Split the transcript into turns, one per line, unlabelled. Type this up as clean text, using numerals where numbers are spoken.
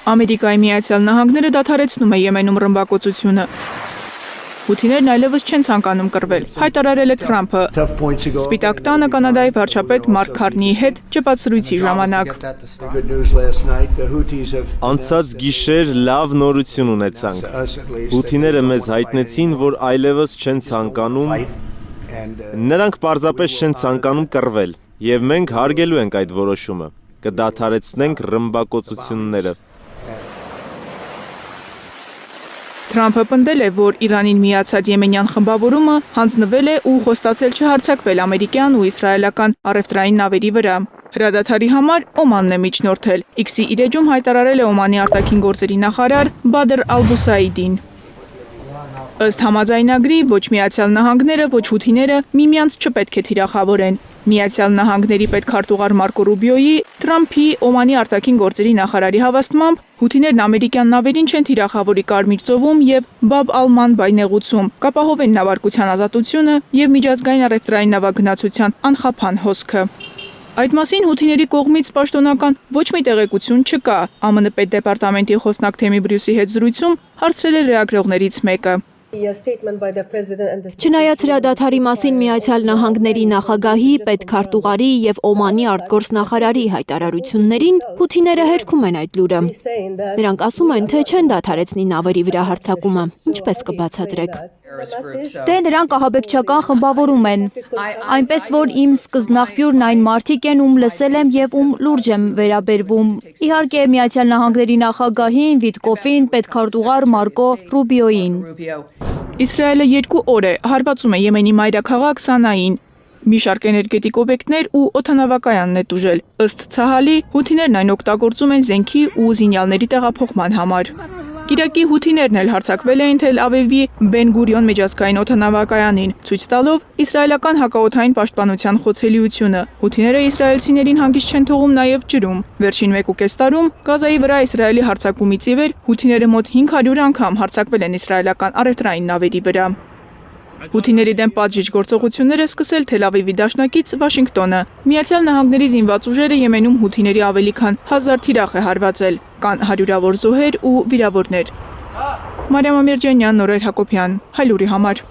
Ամերիկայի Միացյալ Նահանգները դադարեցնում է Եմենում ռմբակոծությունը։ Հութիներն այլևս չեն ցանկանում կռվել, հայտարարել է Թրամփը։ Սպիտակ տանը Կանադայի վարչապետ Մարկ Քարնիի հետ ճեպացրույցի ժամանակ։
Անցած գիշեր լավ նորություն ունեցանք։ Հութիները մեզ հայտնեցին, որ այլևս չեն ցանկանում, նրանք պարզապես չեն ցանկանում կռվել, եւ մենք հարգելու ենք այդ որոշումը։ Կդադարեցնենք ռմբակոծությունները։
Թրամփը պնդել է, որ Իրանին միացած եմենյան խմբավորումը հանձնվել է ու խոստացել չհարձակվել ամերիկյան ու իսրայելական առևտրային նավերի վրա։ Հրադադարի համար Օմանն է միջնորդել։ X-ի իր էջում հայտարարել է Օմանի արտաքին գործերի նախարար Բադր Ալ-Բուսայիդին։ Ըստ համաձայնագրի ոչ Միացյալ Նահանգները, ոչ հութիները միմյանց չպետք է թիրախավորեն։ Միացյալ Նահանգների պետքարտուղար Մարկո Ռուբիոյի, Թրամփի, Օմանի արտաքին գործերի նախարարի հավաստմամբ հութիներն ամերիկյան նավերին չեն թիրախավորի Կարմիր ծովում եւ Բաբ ալ-Մանբայ նեղուցում, կապահովեն նավարկության ազատությունը եւ միջազգային առևտրային նավագնացության անխափան հոսքը։ Այդ մասին հութիների կողմից պաշտոնական ոչ մի տեղեկություն չկա։ ԱՄՆ պետդեպարտամենտի խոսնակ Թեմի Բրյուսի հետ զրույցում հարցրել է լրագրողներից մեկը։
Չնայած հրադադարի մասին Միացյալ Նահանգների նախագահի, պետքարտուղարի եւ Օմանի արտգործնախարարի հայտարարություններին, հութիները հերքում են այդ լուրը։ Նրանք ասում են, թե չեն դադարեցնի նավերի վրա հարձակումը։ Ինչպես կբացատրեք։
Դե նրանք ահաբեկչական խմբավորում են։ Այնպես որ իմ սկզբնաղբյուրն այն մարդիկ են, ում լսել եմ եւ ում լուրջ եմ վերաբերվում։ Իհարկե Միացյալ Նահանգների նախագահին, Վիտկոֆին, պետքարտուղար Մարկո Ռուբիոյին։
Իսրայելը 2 օր է հարվածում է Եմենի մայրաքաղաք Սանային։ Մի շարք էներգետիկ օբյեկտներ ու օդանավակայանն է տուժել։ Ըստ Ցահալի, հութիներն այն օգտագործում են զենքի ու զինյալների տեղափոխման համար։ Կիրակի հութիներն էլ հարձակվել էին Թել Ավիվի Բեն Գուրիոն միջազգային օդանավակայանին, ցույց տալով իսրայելական հակաօդային պաշտպանության խոցելիությունը։ Հութիները իսրայելցիներին հանգիստ չեն թողում նաև ջրում։ Վերջին 1.5 տարում Գազայի վրա Իսրայելի հարձակումից ի վեր հութիները մոտ 500 անգամ հարձակվել են իսրայելական առևտրային նավերի վրա։ Հութիների դեմ պատժիչ գործողությունները սկսել Թել Ավիվի դաշնակից Վաշինգտոնը։ Միացյալ Նահանգների զինված ուժերը Եմենում հութիների ավելի քան 1000 թիրախ է հարվածել, կան հարյուրավոր զոհեր ու վիրավորներ։ Մարիամ Ամիրջանյան, Նորեր Հակոբյան, Հայլուրի համար։